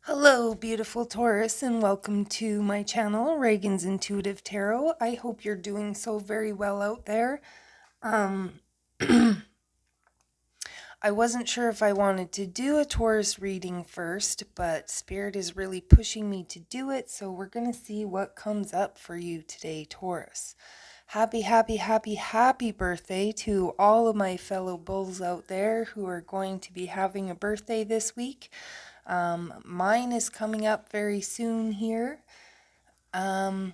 Hello, beautiful Taurus, and welcome to my channel, Ragean's Intuitive Tarot. I hope you're doing so very well out there. Um, I wasn't sure if I wanted to do a Taurus reading first, but Spirit is really pushing me to do it, so we're going to see what comes up for you today, Taurus. Happy, happy, happy, happy birthday to all of my fellow bulls out there who are going to be having a birthday this week. Mine is coming up very soon here. Um,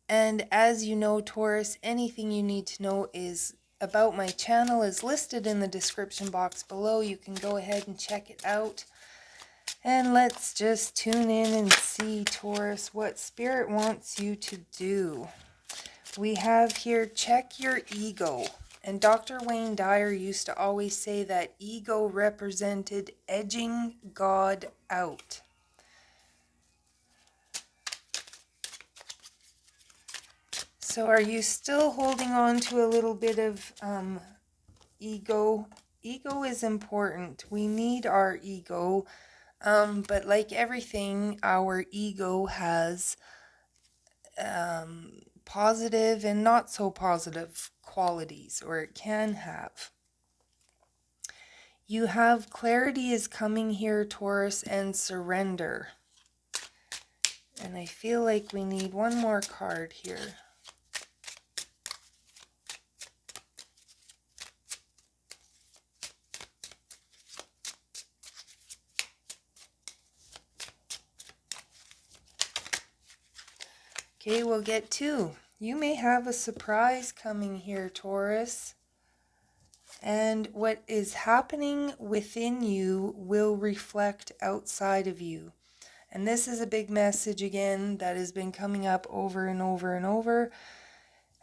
and as you know, Taurus, anything you need to know is about my channel is listed in the description box below. You can go ahead and check it out. And let's just tune in and see, Taurus, what Spirit wants you to do. We have here, check your ego. And Dr. Wayne Dyer used to always say that ego represented edging God out. So are you still holding on to a little bit of ego? Ego is important. We need our ego. But like everything, our ego has positive and not so positive qualities, or it can have. You have clarity is coming here, Taurus, and surrender. And I feel like we need one more card here. Okay, we'll get two. You may have a surprise coming here, Taurus. And what is happening within you will reflect outside of you. And this is a big message again that has been coming up over and over and over.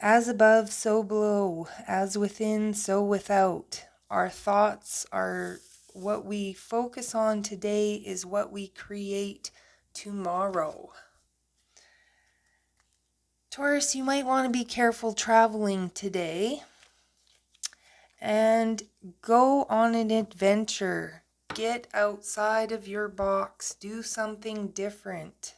As above, so below. As within, so without. Our thoughts are what we focus on today is what we create tomorrow. Taurus, you might want to be careful traveling today and go on an adventure. Get outside of your box. Do something different.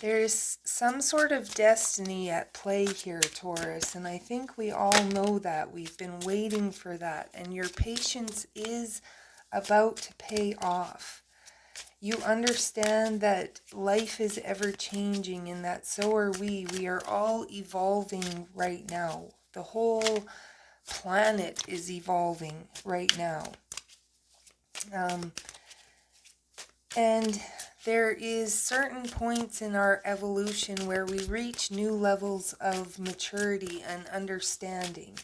There's some sort of destiny at play here, Taurus, and I think we all know that. We've been waiting for that, and your patience is about to pay off. You understand that life is ever changing and that so are we. We are all evolving right now. The whole planet is evolving right now. And there is certain points in our evolution where we reach new levels of maturity and understanding.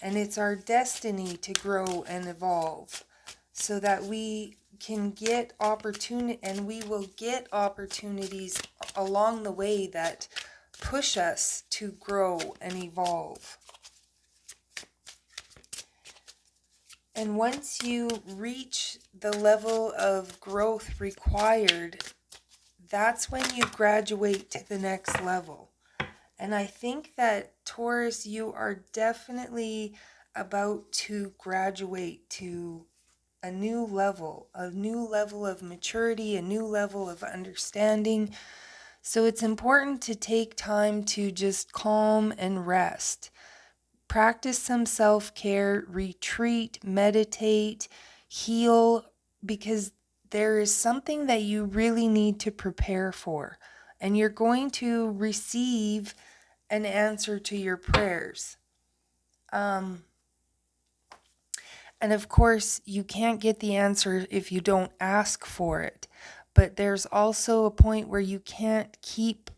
And it's our destiny to grow and evolve so that we can get opportunity, and we will get opportunities along the way that push us to grow and evolve. And once you reach the level of growth required, that's when you graduate to the next level. And I think that, Taurus, you are definitely about to graduate to a new level of maturity, a new level of understanding. So it's important to take time to just calm and rest. Practice some self-care, retreat, meditate, heal, because there is something that you really need to prepare for. And you're going to receive an answer to your prayers. And of course, you can't get the answer if you don't ask for it. But there's also a point where you can't keep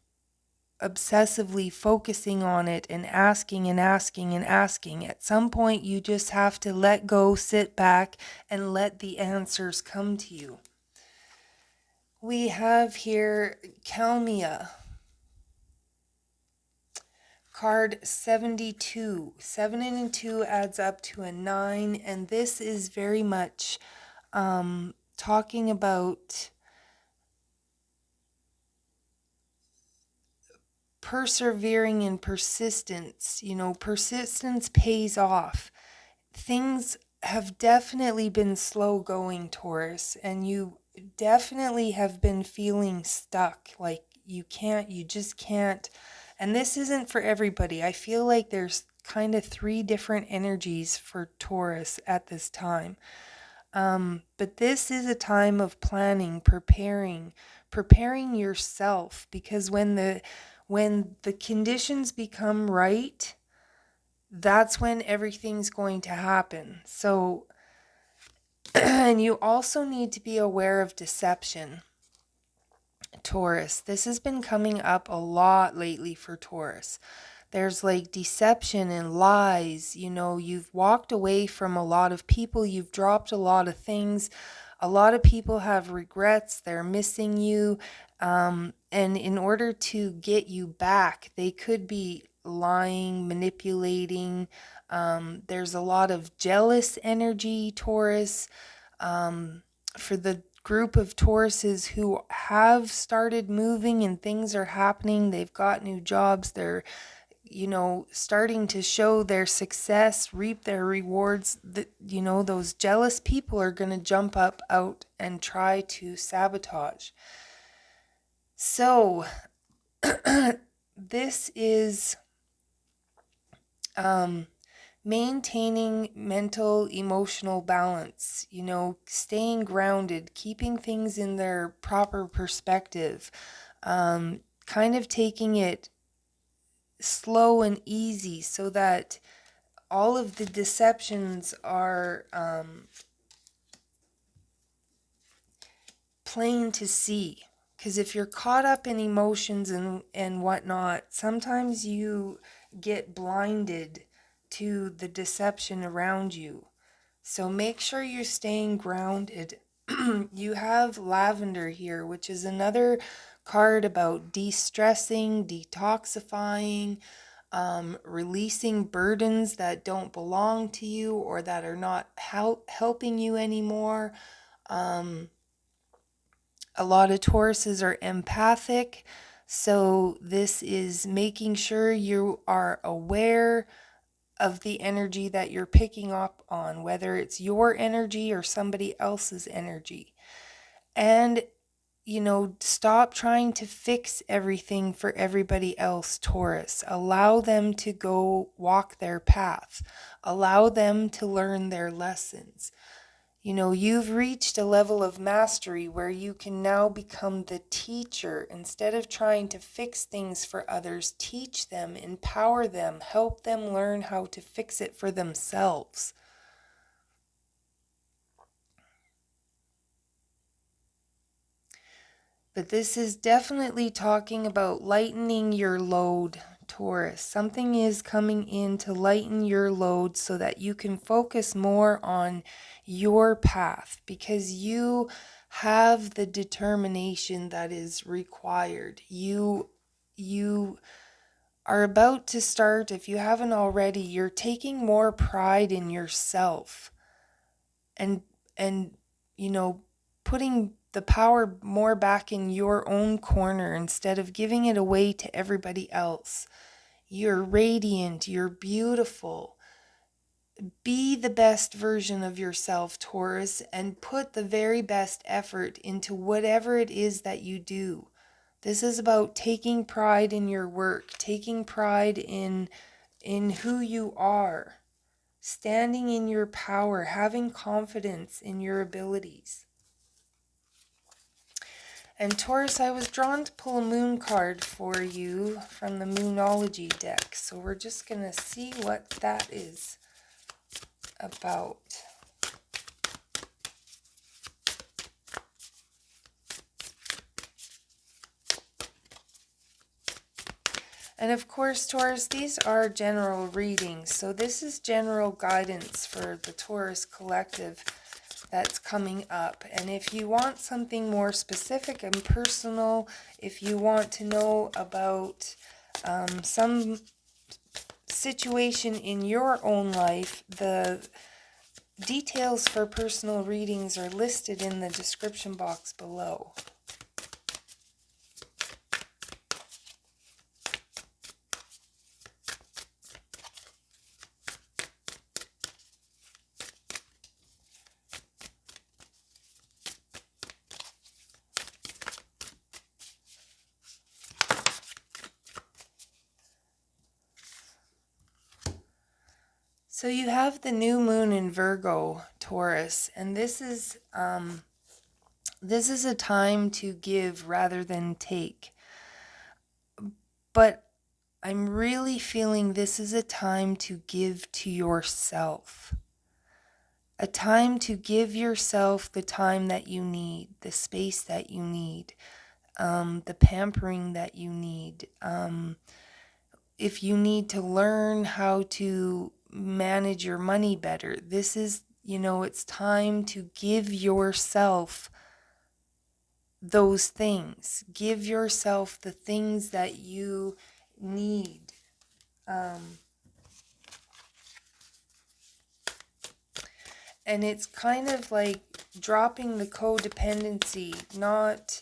obsessively focusing on it and asking and asking and asking. At some point, you just have to let go, sit back, and let the answers come to you. We have here Kalmia. Card 72. 7 and 2 adds up to a 9, and this is very much talking about persevering and persistence. You know, persistence pays off. Things have definitely been slow going, Taurus, and you definitely have been feeling stuck. Like you just can't. And this isn't for everybody. I feel like there's kind of three different energies for Taurus at this time. But this is a time of planning, preparing yourself, because when the conditions become right, that's when everything's going to happen. So, and you also need to be aware of deception, Taurus. This has been coming up a lot lately for Taurus. There's like deception and lies. You know, you've walked away from a lot of people, you've dropped a lot of things. A lot of people have regrets, they're missing you. And in order to get you back, they could be lying, manipulating. There's a lot of jealous energy, Taurus. For the group of Tauruses who have started moving and things are happening, they've got new jobs, they're, you know, starting to show their success, reap their rewards, you know, those jealous people are going to jump up out and try to sabotage. So, this is maintaining mental, emotional balance, you know, staying grounded, keeping things in their proper perspective, kind of taking it slow and easy so that all of the deceptions are plain to see. Because if you're caught up in emotions and whatnot, sometimes you get blinded to the deception around you. So make sure you're staying grounded. You have lavender here, which is another card about de-stressing, detoxifying, releasing burdens that don't belong to you or that are not helping you anymore. A lot of Tauruses are empathic, so this is making sure you are aware of the energy that you're picking up on, whether it's your energy or somebody else's energy. And, you know, stop trying to fix everything for everybody else, Taurus. Allow them to go walk their path. Allow them to learn their lessons. You know, you've reached a level of mastery where you can now become the teacher. Instead of trying to fix things for others, teach them, empower them, help them learn how to fix it for themselves. But this is definitely talking about lightening your load, Taurus. Something is coming in to lighten your load so that you can focus more on your path, because you have the determination that is required. You are about to start, if you haven't already, you're taking more pride in yourself and you know, putting the power more back in your own corner instead of giving it away to everybody else. You're radiant, you're beautiful. Be the best version of yourself, Taurus, and put the very best effort into whatever it is that you do. This is about taking pride in your work, taking pride in who you are, standing in your power, having confidence in your abilities. And Taurus, I was drawn to pull a moon card for you from the Moonology deck. So we're just going to see what that is about. And of course, Taurus, these are general readings. So this is general guidance for the Taurus collective that's coming up. And if you want something more specific and personal, if you want to know about some situation in your own life, the details for personal readings are listed in the description box below. So you have the new moon in Virgo, Taurus, and this is a time to give rather than take. But I'm really feeling this is a time to give to yourself. A time to give yourself the time that you need, the space that you need, the pampering that you need. If you need to learn how to manage your money better, this is, it's time to give yourself those things. Give yourself the things that you need. And it's kind of like dropping the codependency, not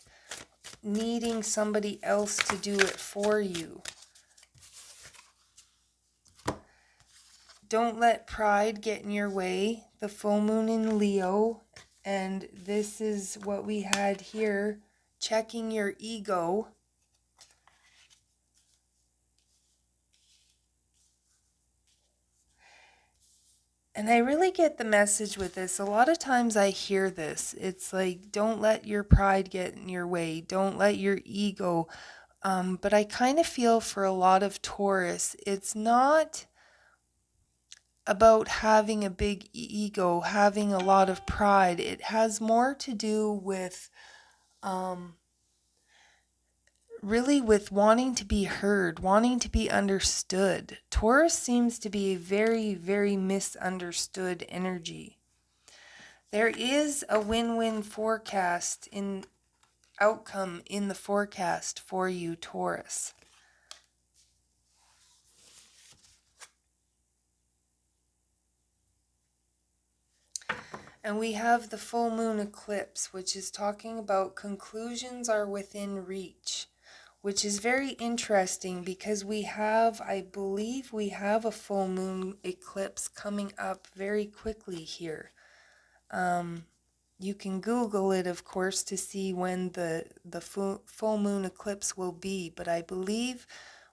needing somebody else to do it for you. Don't let pride get in your way. The full moon in Leo, and this is what we had here, checking your ego. And I really get the message with this. A lot of times I hear this. It's like, don't let your pride get in your way. Don't let your ego. But I kind of feel for a lot of Taurus, it's not about having a big ego, having a lot of pride. It has more to do with really with wanting to be heard, wanting to be understood. Taurus seems to be a very, very misunderstood energy. There is a win-win forecast in outcome in the forecast for you, Taurus. And we have the full moon eclipse, which is talking about conclusions are within reach, which is very interesting because I believe we have a full moon eclipse coming up very quickly here. You can Google it, of course, to see when the full moon eclipse will be, but I believe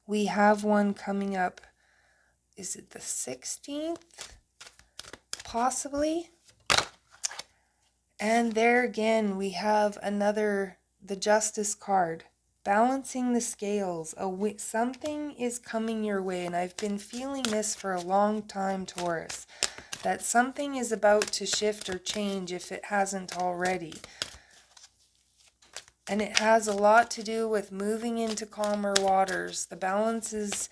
we have one coming up. Is it the 16th? Possibly. And there again, we have the Justice card. Balancing the scales. Something is coming your way, and I've been feeling this for a long time, Taurus. That something is about to shift or change if it hasn't already. And it has a lot to do with moving into calmer waters. The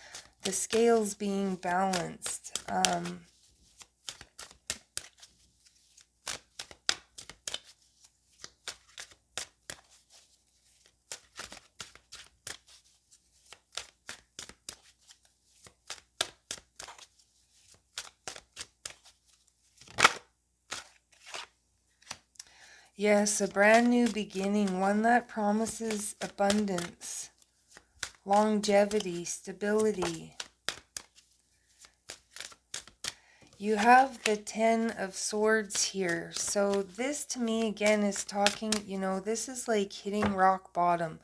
scales being balanced. Yes, a brand new beginning, one that promises abundance, longevity, stability. You have the 10 of Swords here. So this to me again is talking, this is like hitting rock bottom.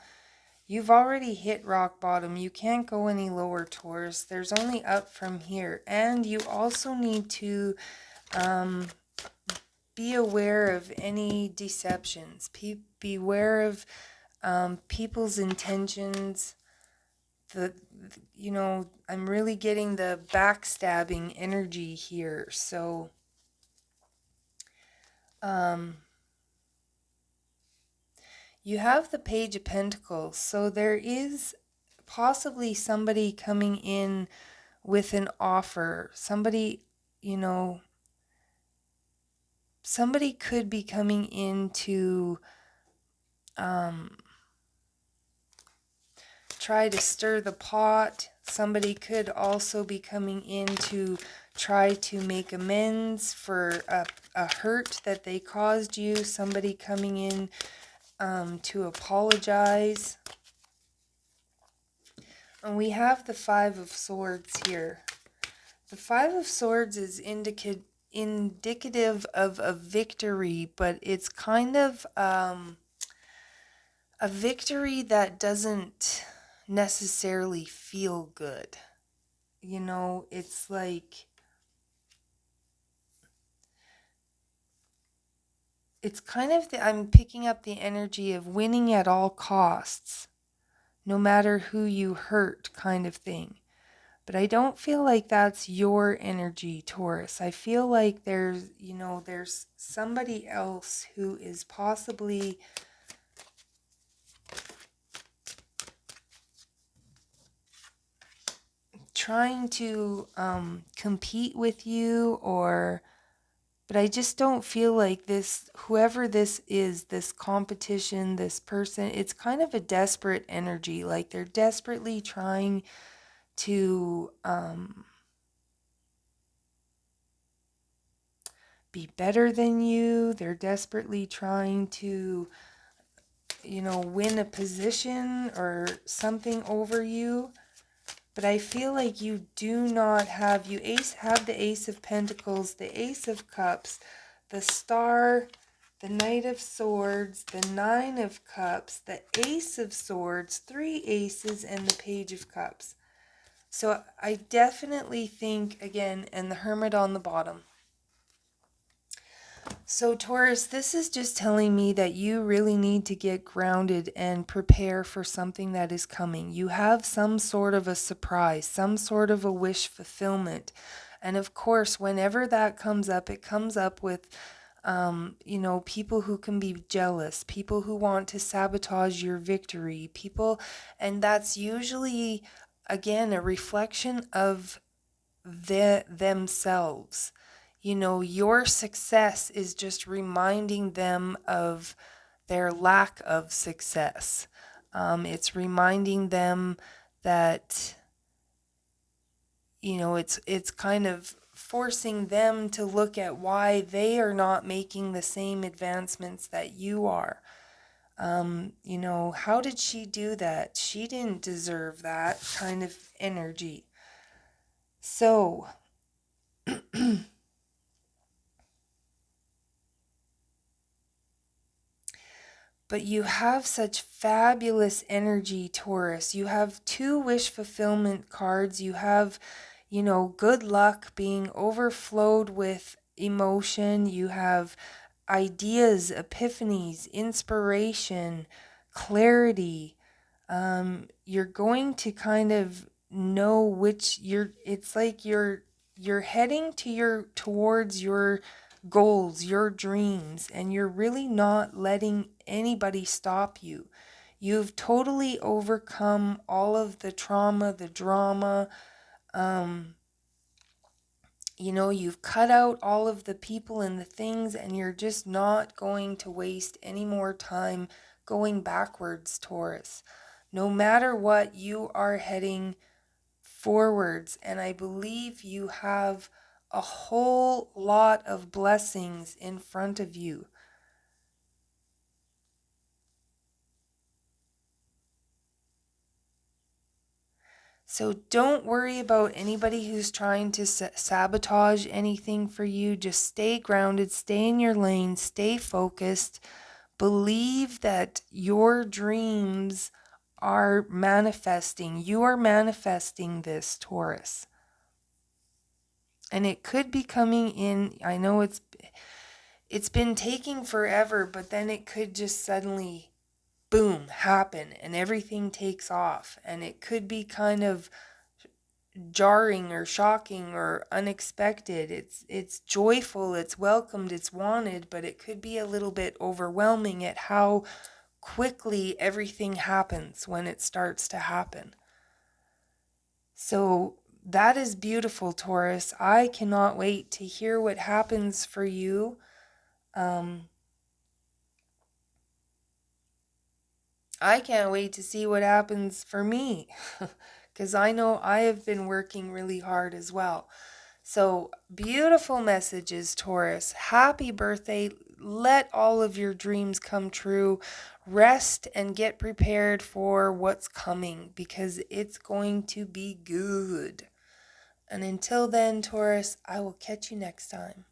You've already hit rock bottom. You can't go any lower, Taurus. There's only up from here. And you also need to be aware of any deceptions. Beware of people's intentions. I'm really getting the backstabbing energy here. So, you have the Page of Pentacles. So there is possibly somebody coming in with an offer. Somebody could be coming in to try to stir the pot. Somebody could also be coming in to try to make amends for a hurt that they caused you. Somebody coming in to apologize. And we have the Five of Swords here. The Five of Swords is indicative of a victory, but it's kind of a victory that doesn't necessarily feel good. It's like it's kind of I'm picking up the energy of winning at all costs, no matter who you hurt, kind of thing. But I don't feel like that's your energy, Taurus. I feel like there's somebody else who is possibly trying to compete with you, but I just don't feel like this, whoever this is, this competition, this person, it's kind of a desperate energy. Like they're desperately trying to be better than you. They're desperately trying to, win a position or something over you. But I feel like you do not have, have the Ace of Pentacles, the Ace of Cups, the Star, the Knight of Swords, the Nine of Cups, the Ace of Swords, 3 aces, and the Page of Cups. So I definitely think, again, and the Hermit on the bottom. So Taurus, this is just telling me that you really need to get grounded and prepare for something that is coming. You have some sort of a surprise, some sort of a wish fulfillment. And of course, whenever that comes up, it comes up with, people who can be jealous, people who want to sabotage your victory, and that's usually, again, a reflection of themselves. Your success is just reminding them of their lack of success. It's reminding them that, it's kind of forcing them to look at why they are not making the same advancements that you are. How did she do that? She didn't deserve that kind of energy. So, but you have such fabulous energy, Taurus. You have 2 wish fulfillment cards. You have, good luck being overflowed with emotion. You have ideas, epiphanies, inspiration, clarity. You're going to kind of know it's like you're heading towards your goals, your dreams, and you're really not letting anybody stop you. You've totally overcome all of the trauma, the drama. You've cut out all of the people and the things, and you're just not going to waste any more time going backwards, Taurus. No matter what, you are heading forwards, and I believe you have a whole lot of blessings in front of you. So don't worry about anybody who's trying to sabotage anything for you. Just stay grounded, stay in your lane, stay focused. Believe that your dreams are manifesting. You are manifesting this, Taurus. And it could be coming in. I know it's been taking forever, but then it could just suddenly, boom, happen and everything takes off. And it could be kind of jarring or shocking or unexpected. It's joyful, it's welcomed, it's wanted, but it could be a little bit overwhelming at how quickly everything happens when it starts to happen. So that is beautiful, Taurus. I cannot wait to hear what happens for you. I can't wait to see what happens for me because I know I have been working really hard as well. So beautiful messages, Taurus. Happy birthday. Let all of your dreams come true. Rest and get prepared for what's coming because it's going to be good. And until then, Taurus, I will catch you next time.